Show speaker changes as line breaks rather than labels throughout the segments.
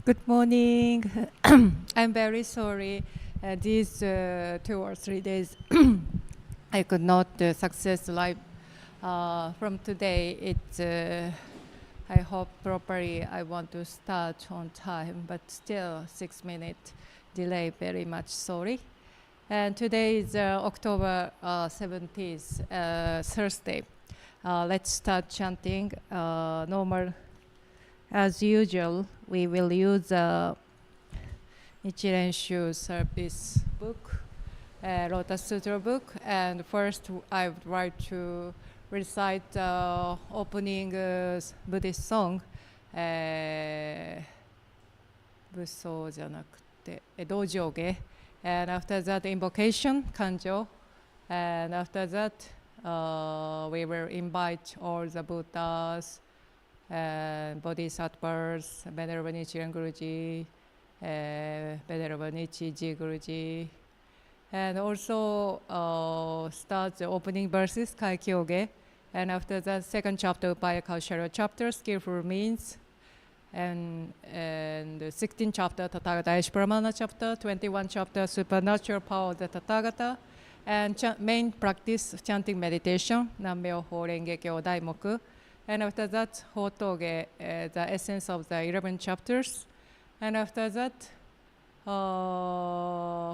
Good morning. I'm very sorry. These 2 or 3 days I could not success live. From today, I hope properly. I want to start on time, but still 6-minute delay. Very much sorry. And today is October 17th, Thursday. Let's start chanting. Normal. As usual, we will use Nichiren Shu Service Book, Lotus Sutra book. And first, I would like to recite opening Buddhist song. 仏奏じゃなくて道上下. And after that, invocation, kanjo. And after that, we will invite all the Buddhas, Bodhisattvas, Venerable Nichiren Guruji, Venerable Nichiji Guruji, and also start the opening verses, Kaikyoge, and after that, second chapter, Bihar chapter, skillful means, and the 16th chapter, Tathagata Pramana chapter, 21 chapter, supernatural power of the Tathagata, and main practice, chanting meditation, Nammyo Ho Renge Kyo Daimoku. And after that, Hotoge, the essence of the 11 chapters. And after that,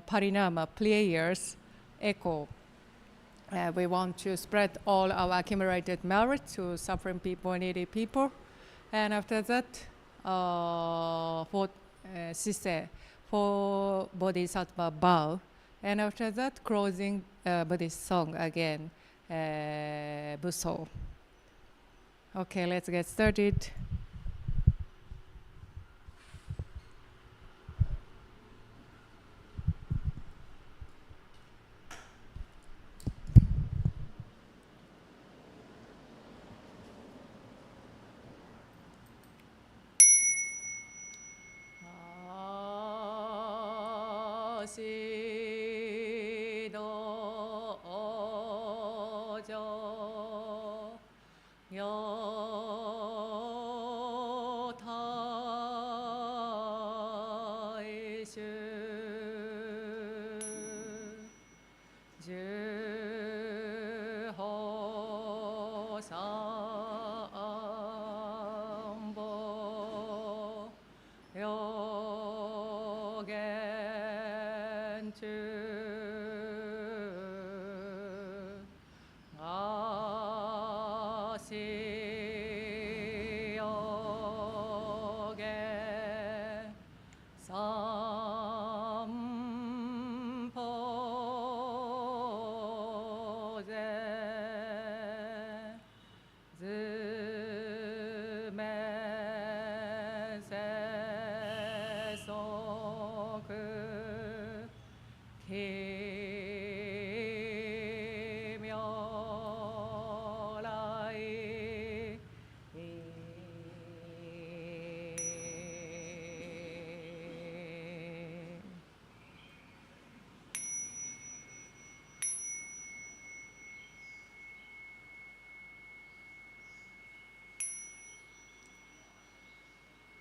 Parinama, prayers, echo. We want to spread all our accumulated merit to suffering people, needy people. And after that, Sise, for Bodhisattva bow. And after that, closing Buddhist song again, Busso. Okay, let's get started.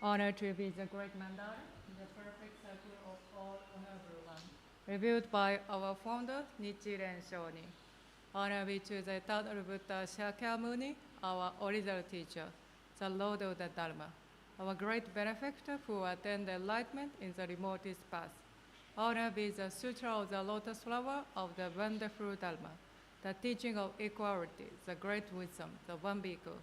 Honor to be the great mandala, the perfect circle of all honorable one. Reviewed by our founder, Nichiren Shonin. Honor be to the eternal Buddha Shakyamuni, our original teacher, the Lord of the Dharma, our great benefactor who attained enlightenment in the remotest past. Honor be the Sutra of the Lotus Flower of the wonderful Dharma, the teaching of equality, the great wisdom, the one Bhikkhu.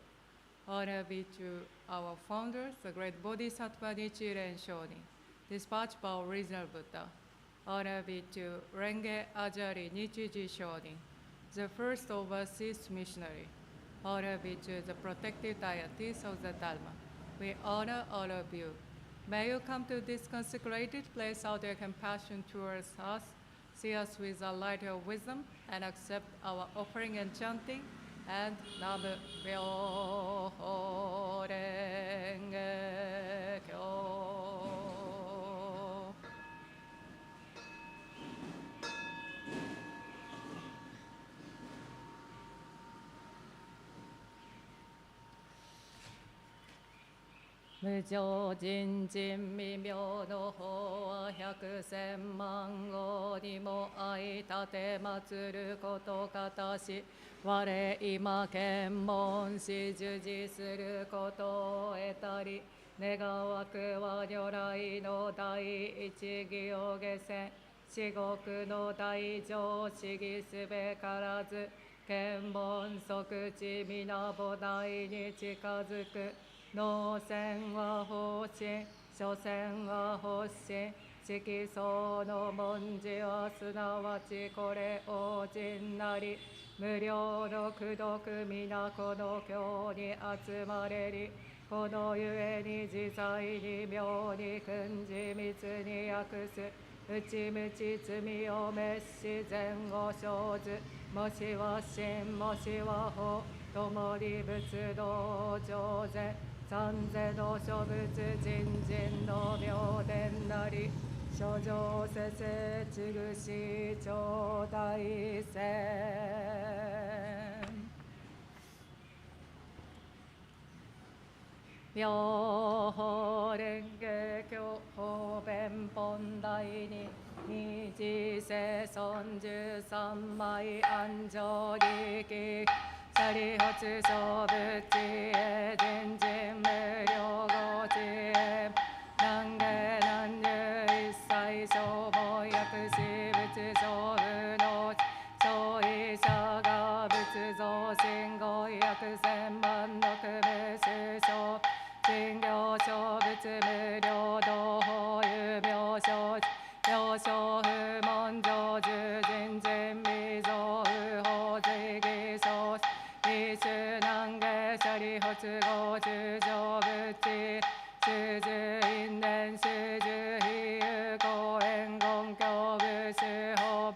Honor be to our founders, the great Bodhisattva Nichiren Shonin, dispatched by original Buddha. Honor be to Renge Ajari Nichiji Shonin, the first overseas missionary. Honor be to the protective deities of the Dharma. We honor all of you. May you come to this consecrated place out your compassion towards us, see us with the light of wisdom, and accept our offering and chanting. And Nammyo Ho Renge Kyo. 無常人人未妙の法は百千万号にも相立て祀ることかたし、我今検問し従事することを得たり、願わくは如来の第一義を下せ、至極の大乗思議すべからず、検問即知皆菩提に近づく。能線は法心、所詮は発心、色相の文字はすなわちこれ王人なり、無量の功徳皆この経に集まれり、このゆえに自在に妙に訓示密に訳す、内無知罪を滅し善を生ず、もしは真もしは法、共に仏道上善、三世の諸仏人人の妙伝なり、諸上世世ちぐし頂戴せ。妙法蓮華経法弁本大に二次世尊十三枚安常力シャリホツ小仏へ人人無料ご知恵南下南流一切消防薬師仏小部の小医者が仏像信号薬千万の無主小信行小仏無料道法有病小病小不問成就人人未造不法随義小一種難下シャリホツ合十上仏主十因縁主十比喩公縁言教部主法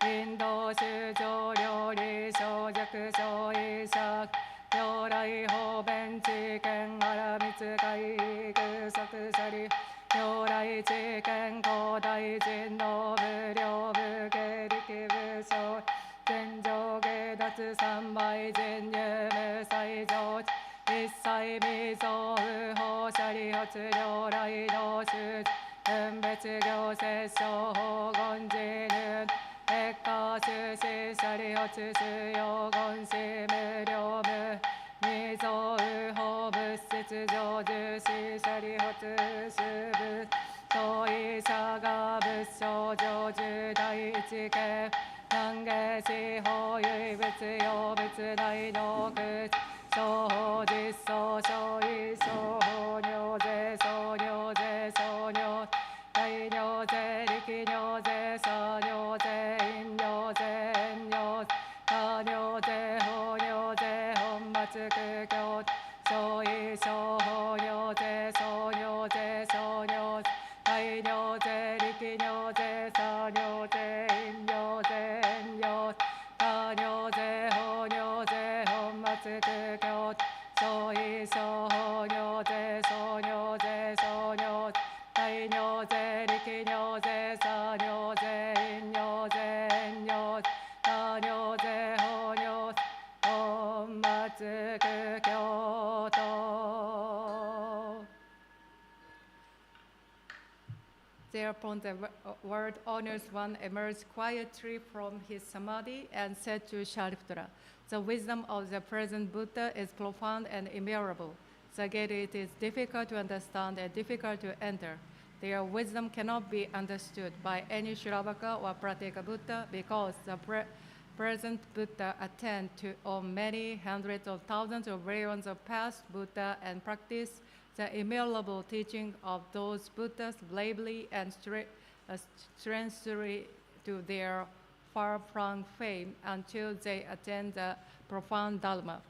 インド主上料理小弱小医者如来法弁知見荒密会具足シャリ如来知見広大人の無量無下力無償天上下脱三昧人有無最上一切未造不法シャリホツ如来の主分別行摂生法言寺ぬ月下修士シャリホツ主要言師無量無未造不法物質上重視シャリホツ主仏当医者が仏性上重第一系難下司法唯仏用仏大の口小法実相小医小法尿税小尿税小尿大尿税力尿税差尿税陰尿税遠尿他尿税法尿税本末苦行小医小法尿税小尿税小尿大尿税力尿税差尿税陰尿税遠尿他尿税法尿税本末苦行小医小法尿税小尿税小尿大尿税力尿税差尿税陰尿税遠尿他尿税法尿本末苦行と。Thereupon the world honors one emerged quietly from his samadhi and said to Shariputra, the wisdom of the present Buddha is profound and immeasurable. The gate it is difficult to understand and difficult to enter. Their wisdom cannot be understood by any Shravaka or Pratyeka Buddha because the present Buddha attend to on many hundreds of thousands of millions of past Buddha and practice the immutable teaching of those Buddhas bravely and strenuously to their far-flung fame until they attain the profound Dharma,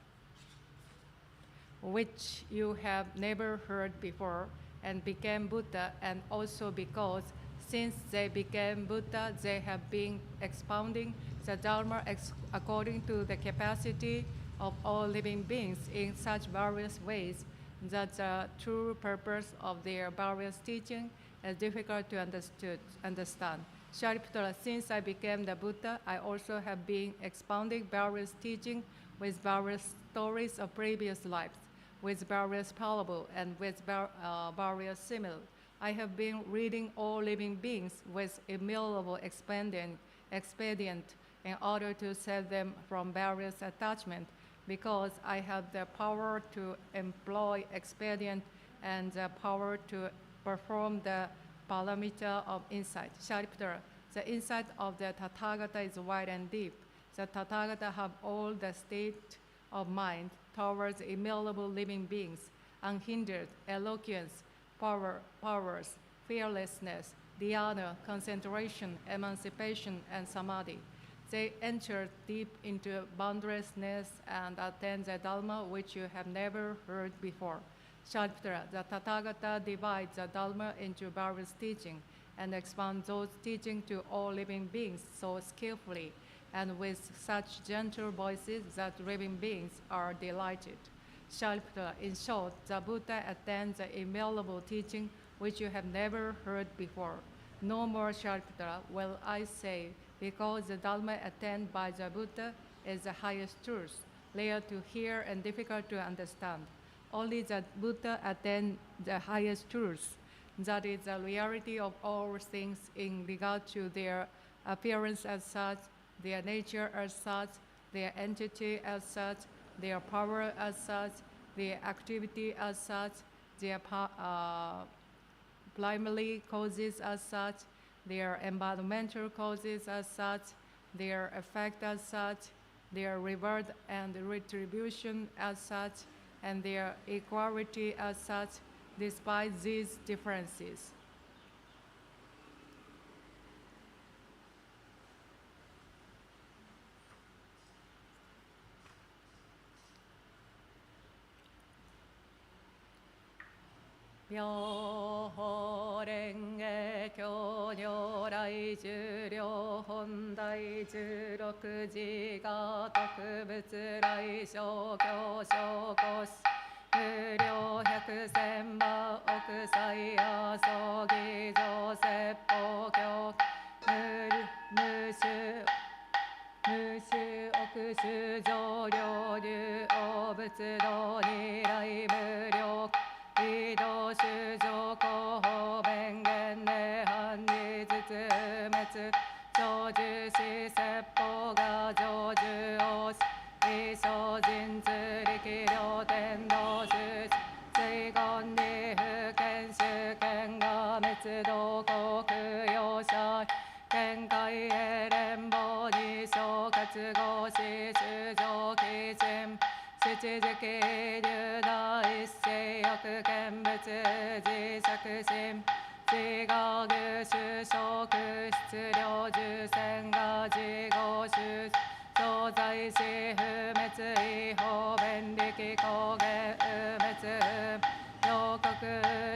which you have never heard before, and became Buddha, and also because since they became Buddha, they have been expounding the Dharma according to the capacity of all living beings in such various ways that the true purpose of their various teaching is difficult to understand. Shariputra, since I became the Buddha, I also have been expounding various teaching with various stories of previous lives. with various parable and with various simile. I have been reading all living beings with immutable expedient in order to save them from various attachments, because I have the power to employ expedient and the power to perform the paramita of insight. Shariputara, the insight of the Tathagata is wide and deep. The Tathagata have all the state of mind towards immutable living beings, unhindered eloquence, powers, fearlessness, dhyana, concentration, emancipation, and samadhi. They enter deep into boundlessness and attain the Dharma which you have never heard before. Shariputara, the Tathagata divides the Dharma into various teachings and expands those teachings to all living beings so skillfully and with such gentle voices that living beings are delighted. Shariputara, in short, the Buddha attains the immutable teaching which you have never heard before. No more, Shariputara, will I say, because the Dharma attained by the Buddha is the highest truth, rare to hear and difficult to understand. Only the Buddha attained the highest truth, that is the reality of all things in regard to their appearance as such, their nature as such, their entity as such, their power as such, their activity as such, their primary causes as such, their environmental causes as such, their effect as such, their reward and retribution as such, and their equality as such, despite these differences. Myoho Renge Kyo Nyorai Juryo Hondai Jurokuji Ga Tokubutsu Rai Shokyo Shokos Muryo Hyakusenma Okusai Asogi Jo Seppo Kyo Mushu Okushu Joryo Ryu Obutsu Do Nirai Muryo Ido Shujo Koho Bengen Nehan Nijutsu Metsu Joju Shi Seppo Ga Joju Oshi Isho Jinzu Rikiryo Tendo Shuji Seigon Nifu Ken Shuken Ga Metsudo Koku Yoshai Kenkai Erenbo Nisho Katsugo Shi Shujo Kijin Shichijuki Ryuda Issei Yoku Kenbutsu Jishakushin Jigagu Shushoku Shitsuryo Jusen Ga Jigo Shuji Shozai Shi Fumetsu Iho Benriki Koge Umetsu Yokoku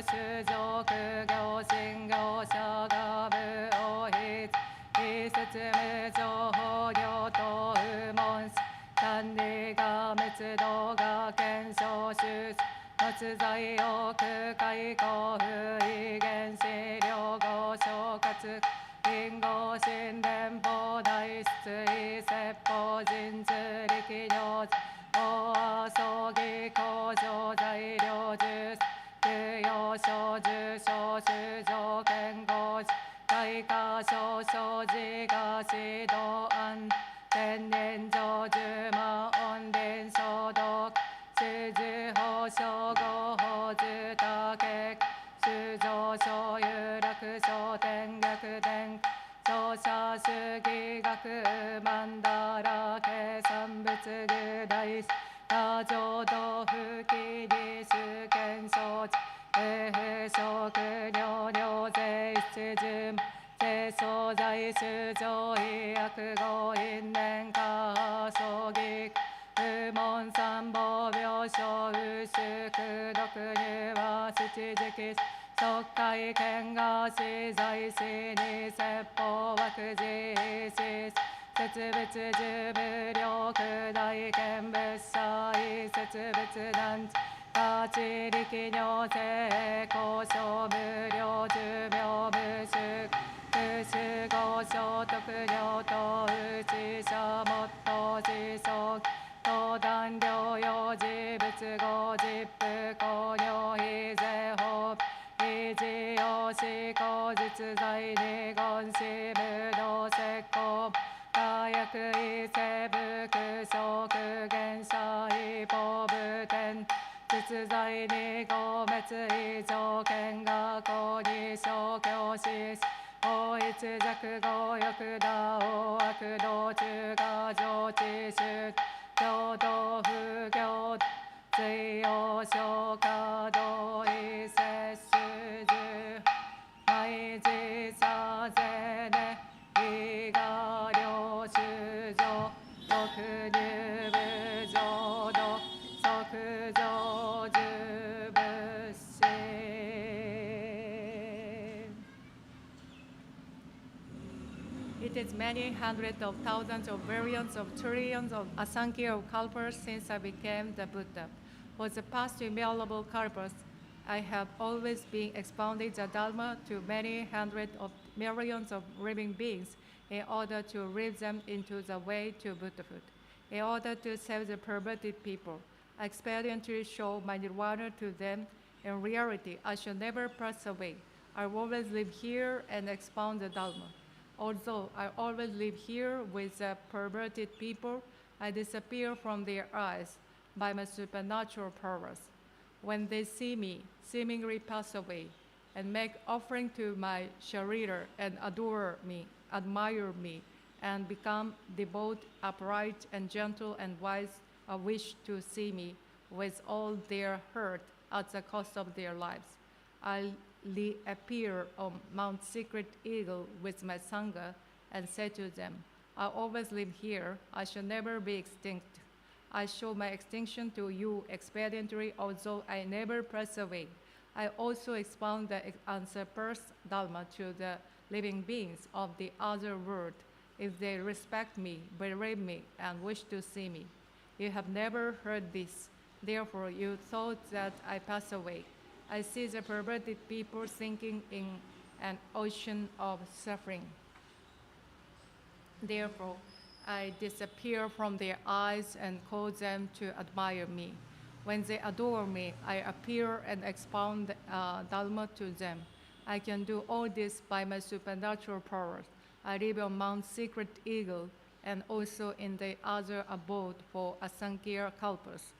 Shujoku Gyoshin Gyosha Ga Buohitsu Isetsu Mujoho Ryoto Umonshi Kanri Ga Metsudo Ga Kensho Shuji Matsuzai Oku Kai Kofu Igen Shiryo Go Shokatsu Ingo Shinrenpo Daishitsu Iseppo Jinzu Rikiryo O Asogi Kojo Zairyo Jusu Ryo Shoju Shoshujo Kengo Daika Shoshoji Ga Shido An Tennin Joju Ma Onrin Shodok Shuju Ho Shogo Ho Jutakek Shujo Sho Yuraku Sho Tengyaku Ten Shosha Shugi Gaku Mandara Kesan Butsu Gudais Gajo Do Fuki Ri Shuken Shochi Efu Shoku Ryo Ryo Zei Shijum Zei Shozai Shujo Iaku Go Innen Ka Shogi Umon Sanbo Byosho Ushu Kudoku Ryuwa Shichijuki Sokkai Kenga Shizai Shi Ni Seppo Wakuji Shi Setsubutsu Jumuryo Kudai Kenbushai Setsubutsu Danchi Gachi Rikiryo Sei Kosho Muryo Jumyo Mushu Kushu Gosho Tokuryo Uchi Shamotto Jisok Todan Ryo Yoji Butsu Go Jippu 実在に言子無道説法大薬異生仏食現者異法部天実在に合滅異条件が公に消去し法一弱語欲打王悪道中が上智衆共同不行水曜消化同意摂取十毎時さぜね伊賀領主上特入部浄土即上十仏心It is many hundreds of thousands of variants of trillions of asankhya of kalpas since I became the Buddha. For the past innumerable kalpas, I have always been expounding the Dharma to many hundreds of millions of living beings in order to lead them into the way to Buddhahood. In order to save the perverted people, I experientially show my nirvana to them. In reality, I shall never pass away. I always live here and expound the Dharma. Although I always live here with the perverted people, I disappear from their eyes by my supernatural powers. When they see me, seemingly pass away, and make offering to my sharira and adore me, admire me, and become devout, upright, and gentle and wise, wish to see me with all their heart at the cost of their lives. I appear on Mount Secret Eagle with my Sangha and say to them, I always live here, I shall never be extinct. I show my extinction to you expediently, although I never pass away. I also expound the unsurpassed Dharma to the living beings of the other world, if they respect me, believe me, and wish to see me. You have never heard this, therefore you thought that I pass away. I see the perverted people sinking in an ocean of suffering. Therefore, I disappear from their eyes and cause them to admire me. When they adore me, I appear and expound Dharma to them. I can do all this by my supernatural powers. I live on Mount Secret Eagle and also in the other abode for Asankhya Kalpas.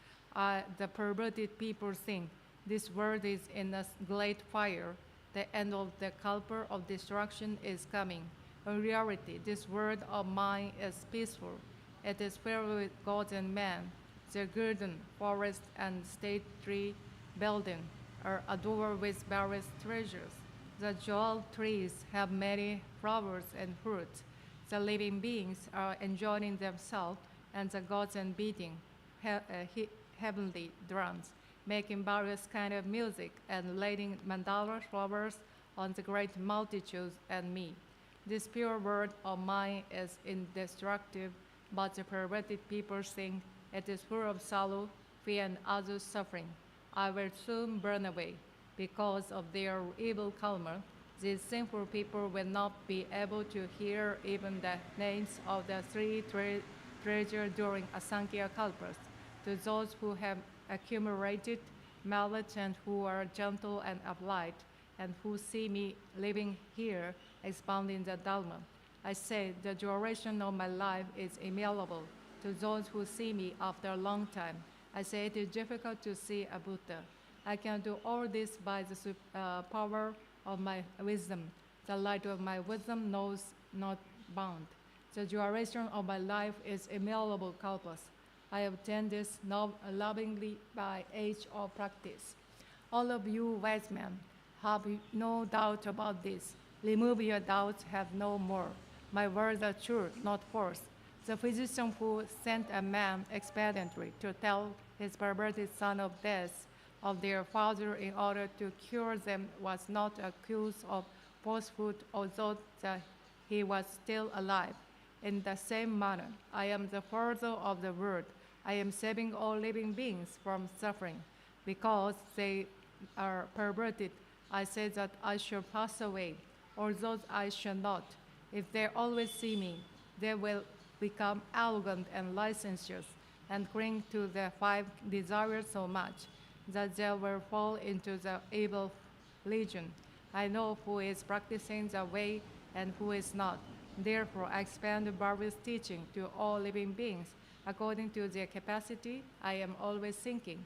The perverted people think this world is in a great fire. The end of the kalpa of destruction is coming. In reality, this world of mine is peaceful. It is filled with gods and men. The garden, forest, and stately building are adorned with various treasures. The jewel trees have many flowers and fruits. The living beings are enjoying themselves, and the gods are beating heavenly drums, making various kinds of music and laying mandala flowers on the great multitudes and me. This pure word of mine is indestructible, but the perverted people think it is full of sorrow, fear, and other suffering. I will soon burn away. Because of their evil karma, these sinful people will not be able to hear even the names of the three treasures during Asankhya Kalpas. To those who have accumulated knowledge and who are gentle and upright, and who see me living here, expounding the Dharma, I say the duration of my life is immutable. To those who see me after a long time, I say it is difficult to see a Buddha. I can do all this by the power of my wisdom. The light of my wisdom knows not bound. The duration of my life is immutable kalpas. I obtain this lovingly by age of practice. All of you wise men, have no doubt about this. Remove your doubts, have no more. My words are true, not false. The physician who sent a man expediently to tell his perverted son of death of their father in order to cure them was not accused of falsehood, although he was still alive. In the same manner, I am the father of the world. I am saving all living beings from suffering. Because they are perverted, I say that I shall pass away, although I shall not. If they always see me, they will become arrogant and licentious, and cling to their five desires so much that they will fall into the evil legion. I know who is practicing the way and who is not. Therefore, I expand the Buddha's teaching to all living beings. According to their capacity, I am always thinking,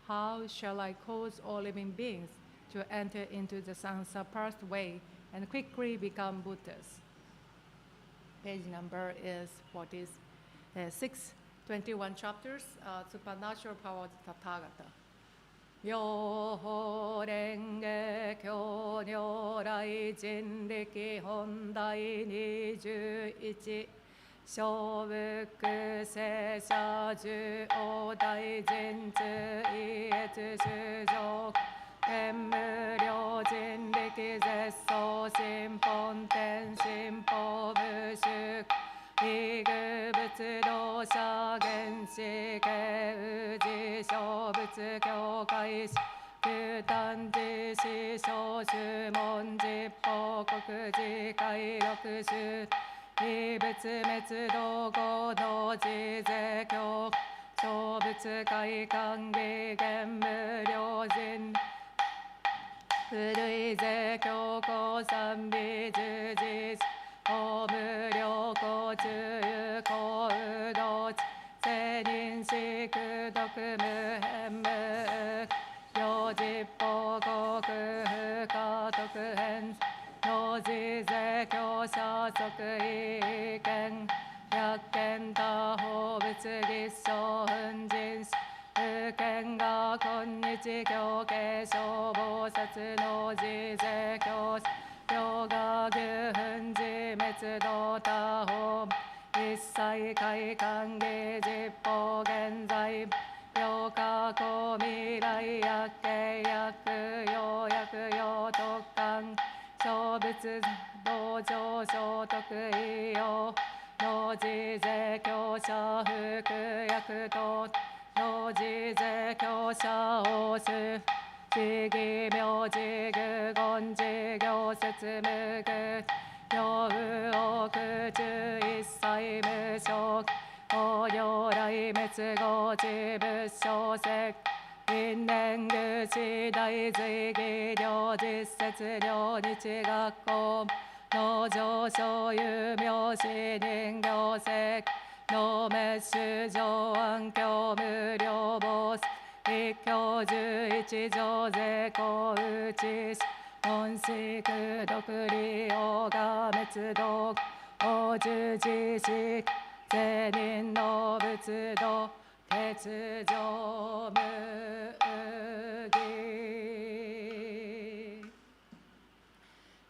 how shall I cause all living beings to enter into the unsurpassed way and quickly become Buddhas? Page number is 46, 21 chapters, Supernatural Power of Tathagata. Yo renge kyo nyorai jinriki hondai 21 shobuku se sha ju odai jinzu ietsu shujo天無量人力絶相心本天心法無宿異具仏道者原始形宇治小仏教会師九丹寺師小宗門実報国寺会六宗異仏滅道合同自税教小仏会館義元無量人古い税教皇三美十字法無量公中有公有道世人識読無変無行実報国不可得変同時税教者即意見百見他法仏立正奮人不見が今日教継承菩薩の自税教両が牛奮自滅道他法一切開館義実法現在両過去未来薬系薬用薬用特感小仏道場所得意用同時税教者服薬等同時税教者をす地義名字具言事業説無具両右奥中一切無償法如来滅後自仏小説因縁具志大随義両実説両日学校の上昇有名死人行石の滅主上安教無料坊一教11条税公打ち本式独利用が滅道法十字式税人の仏道欠如無義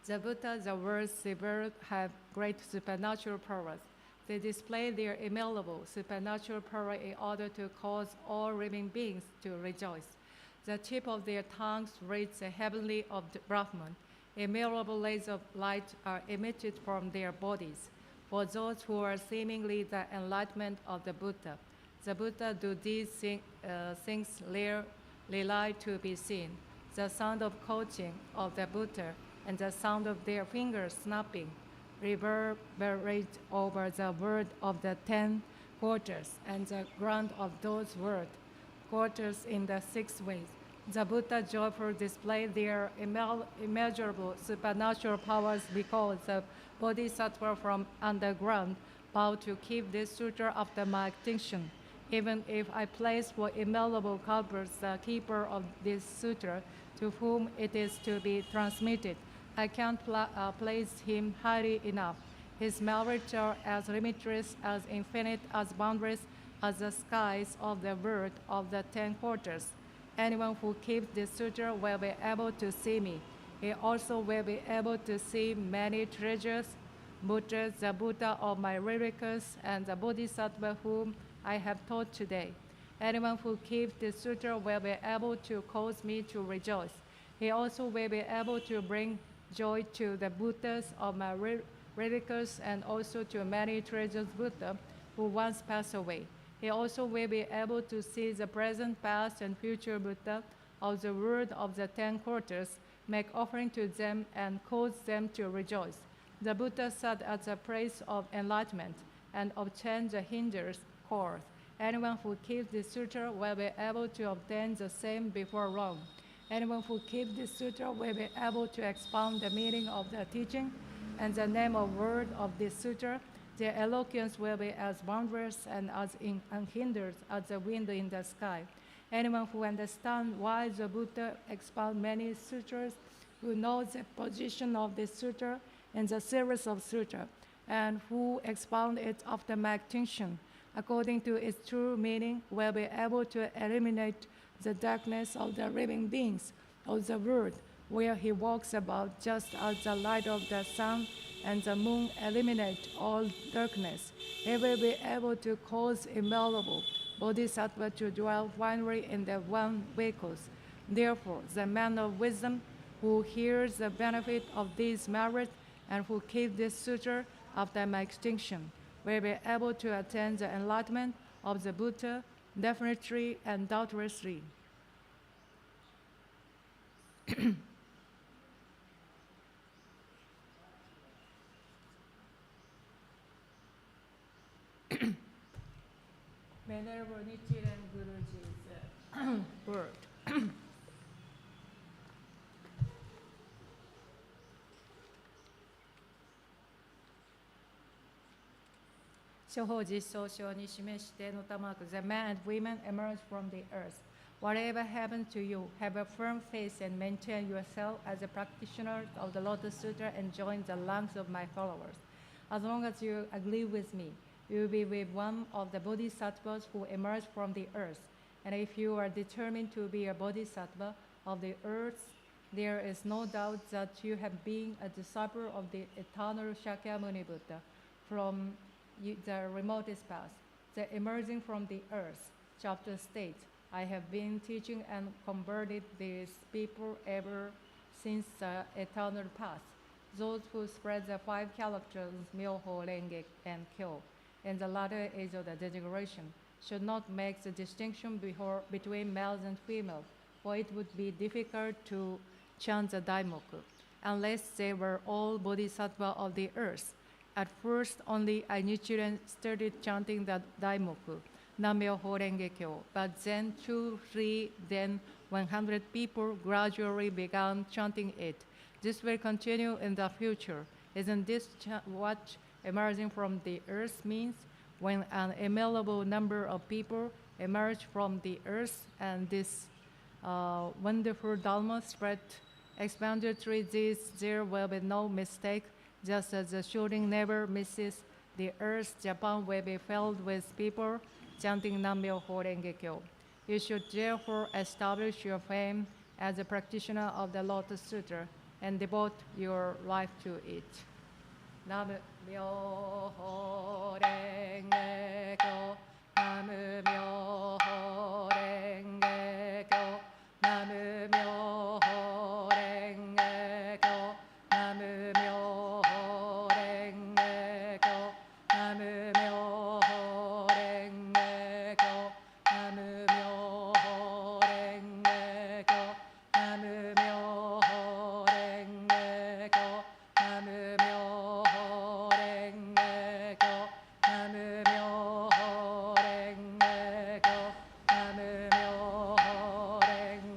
The Buddha, the world, the world have great supernatural powers. They display their immutable supernatural power in order to cause all living beings to rejoice. The tip of their tongues reads the heavenly of the Brahman. Immutable rays of light are emitted from their bodies. For those who are seemingly the enlightenment of the Buddha do these things rarely to be seen. The sound of coaching of the Buddha and the sound of their fingers snapping reverberate over the word of the 10 quarters and the ground of those word quarters in the 6 ways. The Buddha joyfully display their immeasurable supernatural powers because the Bodhisattva from underground vow to keep this sutra after my extinction. Even if I place for immutable culprits the keeper of this sutra to whom it is to be transmitted, I can't place him highly enough. His merits are as limitless, as infinite, as boundless as the skies of the world of the 10 quarters. Anyone who keeps this sutra will be able to see me. He also will be able to see many treasures, Buddhas, the Buddha of my lyricus, and the Bodhisattva whom I have taught today. Anyone who keeps this sutra will be able to cause me to rejoice. He also will be able to bring joy to the Buddhas of my lyricus and also to many treasures Buddha who once passed away. He also will be able to see the present, past, and future Buddha of the world of the 10 quarters, make offering to them, and cause them to rejoice. The Buddha sat at the place of enlightenment and obtained the hinder's course. Anyone who keeps this sutra will be able to obtain the same before long. Anyone who keeps this sutra will be able to expound the meaning of the teaching and the name of word of this sutra. Their eloquence will be as boundless and as unhindered as the wind in the sky. Anyone who understands why the Buddha expounds many sutras, who knows the position of this sutra in the series of sutra, and who expound it after my extinction, according to its true meaning, will be able to eliminate the darkness of the living beings of the world, where he walks about, just as the light of the sun and the moon eliminate all darkness. He will be able to cause immeasurable bodhisattva to dwell finally in the one vehicles. Therefore, the man of wisdom who hears the benefit of these merits and who keeps this sutra after my extinction will be able to attain the enlightenment of the Buddha definitely and doubtlessly. Venerable Nichiren Guruji's word. 諸法実相上に示してのたまく The men and women emerge from the earth. Whatever happens to you, have a firm faith and maintain yourself as a practitioner of the Lotus Sutra and join the ranks of my followers. As long as you agree with me, you will be with one of the bodhisattvas who emerge from the earth. And if you are determined to be a bodhisattva of the earth, there is no doubt that you have been a disciple of the eternal Shakyamuni Buddha from the remotest past. The emerging from the earth chapter states, I have been teaching and converted these people ever since the eternal past. Those who spread the 5 characters, Myoho, Renge, and Kyo, in the latter age of the degeneration, should not make the distinction between males and females, for it would be difficult to chant the daimoku, unless they were all bodhisattva of the earth. At first, only Nichiren started chanting the daimoku, Nam-myoho Renge Kyo, but then 2, 3, then 100 people gradually began chanting it. This will continue in the future. Isn't this what emerging from the earth means? When an immeasurable number of people emerge from the earth and this wonderful Dharma spread expanded through this, there will be no mistake. Just as the shooting never misses the earth, Japan will be filled with people chanting Nam-myoho Renge Kyo. You should therefore establish your fame as a practitioner of the Lotus Sutra and devote your life to it. Nam-myoho Renge Kyo, Nam-myoho Renge Kyo, Nam-myoho Renge Kyo, Nam-myoho Renge Kyo, Nam-myoho Renge Kyo, Nam-myoho Renge Kyo, Nam-myoho Renge Kyo, Nam-myoho Renge Kyo, Nam-myoho Renge Kyo, Nam-myoho Renge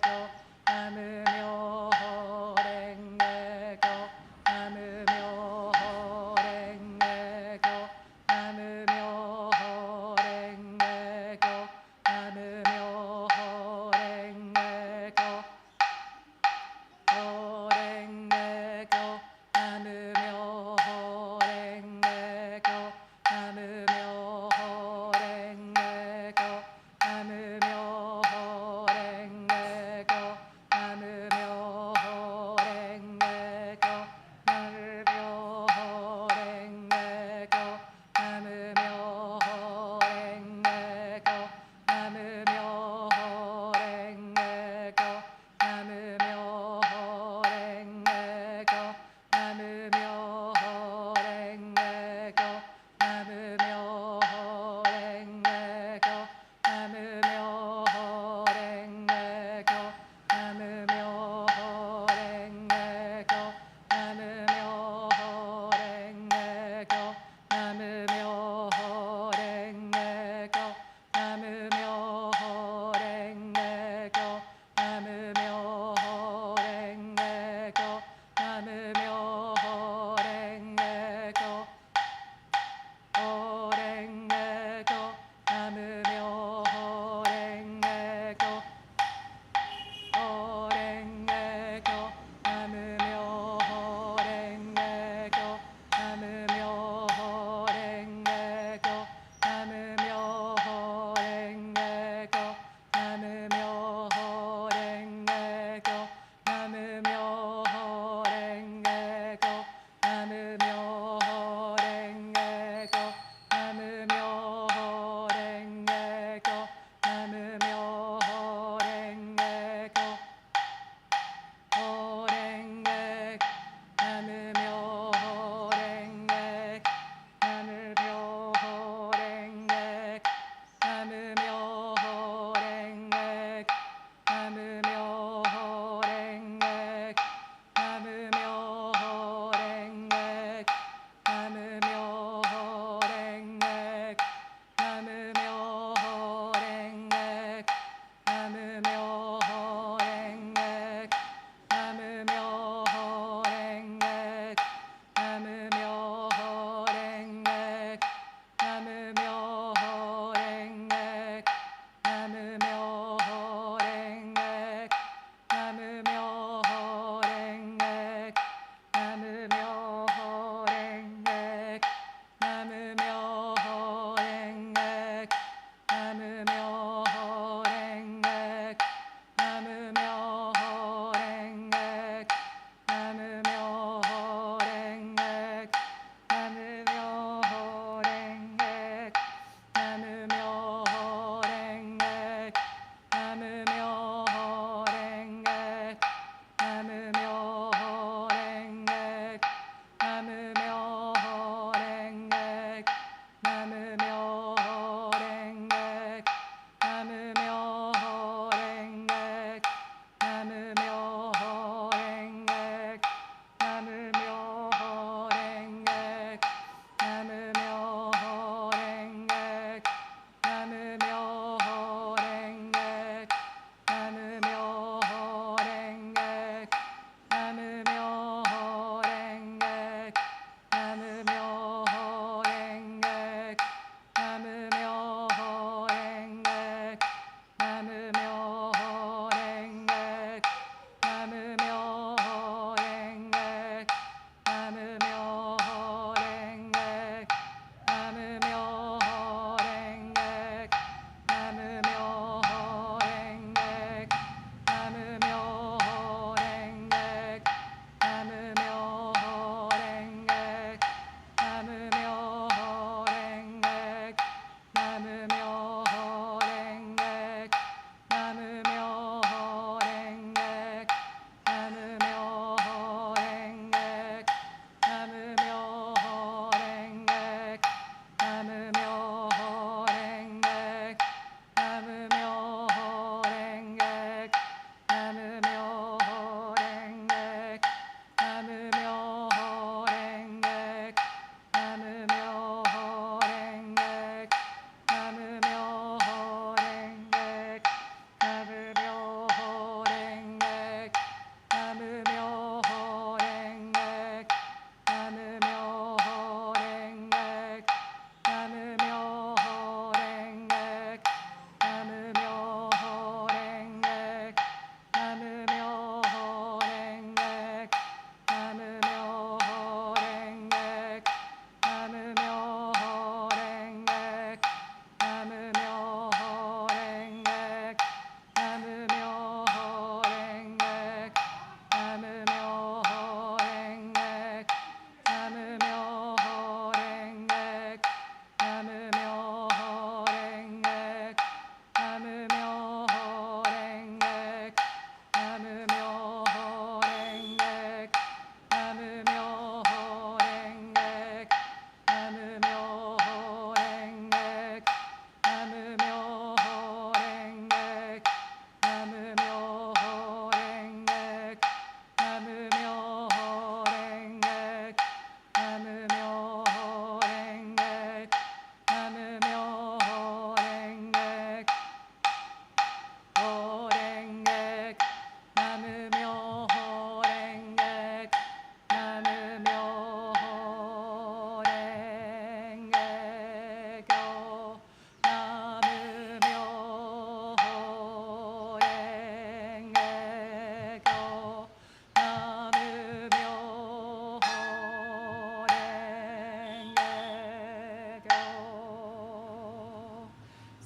Kyo, Nam-myoho Renge Kyo, Nam-myoho Renge Kyo, Nam-myoho Renge Kyo, Nam-myoho Renge Kyo, Ho Renge Kyo, Nam-myoho Renge Kyo, Nam-myoho Renge Kyo, Nam-myoho Renge Kyo, Nam-myoho Renge Kyo, Nam-myoho Renge Kyo, Nam-myoho Renge Kyo, Nam-myoho Renge Kyo, Nam-myoho Renge Kyo, Nam-myoho Renge Kyo, Nam-myoho Renge Kyo, Nam-myoho Renge Kyo, Nam-myoho Renge Kyo, Nam-myoho Renge Kyo, Nam-myoho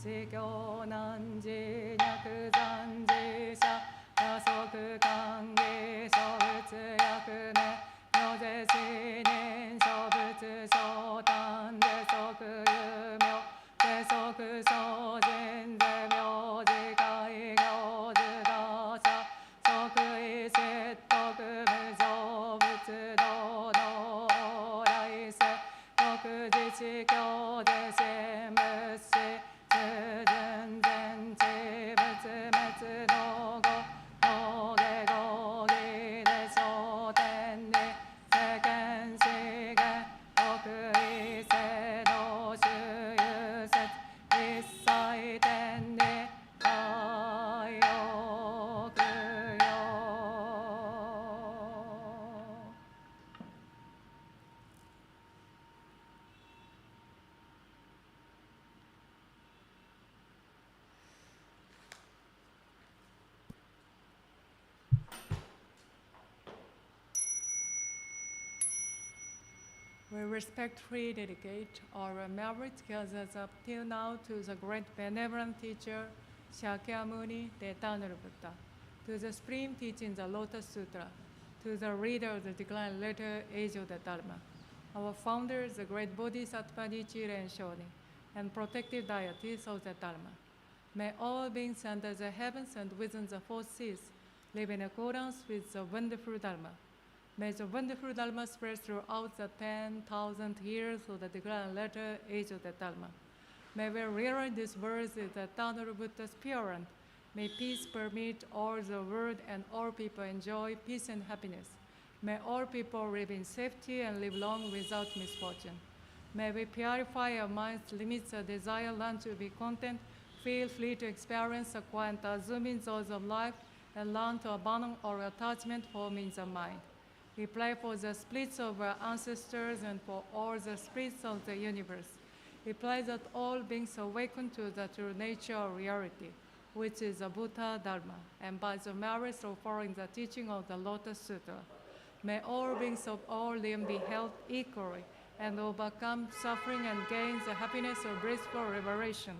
四教難事脈残事者加速歓迎小仏役目名税四年小仏小丹税則有名税則小人税名字開業図打者即位説得無常仏道の往来世独自教で神仏師通順全知仏滅の語法下合義で昇天に世間資源国威制度周遊説一切天に海奥よWe respectfully dedicate our merit gathers up till now to the great benevolent teacher Shakyamuni, the eternal Buddha, to the supreme teaching the Lotus Sutra, to the reader of the declined letter Age of the Dharma, our founder, the great Bodhisattva Nichiren Shu, and protective deities of the Dharma. May all beings under the heavens and within the four seas live in accordance with the wonderful Dharma. May the wonderful Dharma spread throughout the 10,000 years of the declined letter Age of the Dharma. May we realize these words as the eternal Buddha's parent. May peace permeate all the world and all people enjoy peace and happiness. May all people live in safety and live long without misfortune. May we purify our minds, limit the desire, learn to be content, feel free to experience, acquire and assume in those of life, and learn to abandon all attachment forming the mind. We pray for the spirits of our ancestors and for all the spirits of the universe. We pray that all beings awaken to the true nature of reality, which is the Buddha Dharma, and by the merits of following the teaching of the Lotus Sutra. May all beings of all limbs be held equally and overcome suffering and gain the happiness of blissful liberation.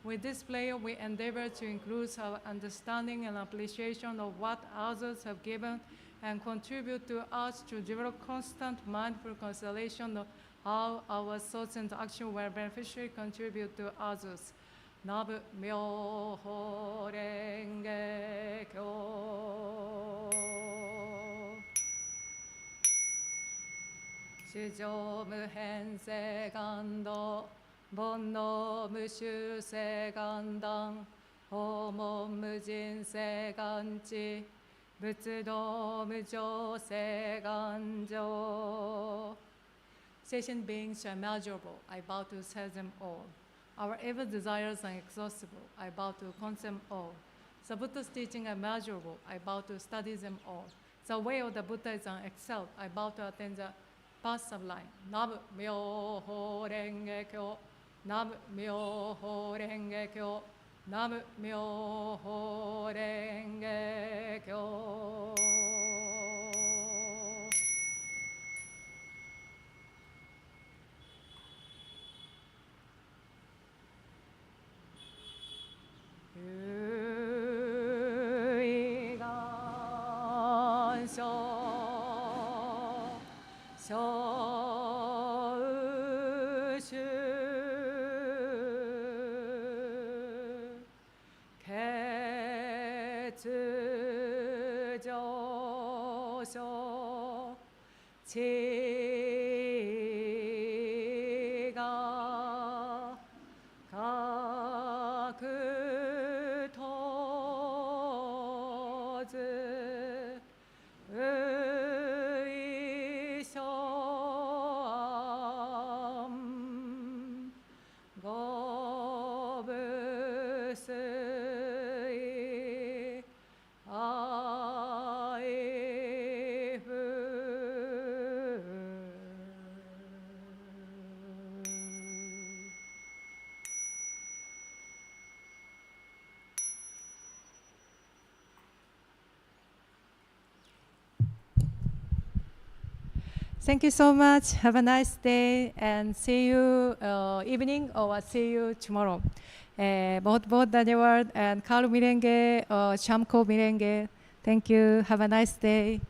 With this prayer, we endeavor to increase our understanding and appreciation of what others have given and contribute to us to develop constant mindful consideration of how our thoughts and actions will beneficially contribute to others. Nabu Myoho Renge Kyo. 主情無変性願道煩悩無臭性願断訪問無人性願知仏道無常性願情 Sentient beings are immeasurable. I bow to serve them all. Our evil desires are inexhaustible. I bow to consume all. The Buddha's teaching are immeasurable. I bow to study them all. The way of the Buddha is unexcelled. I bow to attain the path sublime. Namu Myoho Renge Kyo. Namu Myoho Renge Kyo. Namu Myoho Renge Kyo. Thank you so much. Have a nice day and see you evening or see you tomorrow. बहुत बहुत धन्यवाद and Carl मिलेंगे और शाम को मिलेंगे. Thank you. Have a nice day.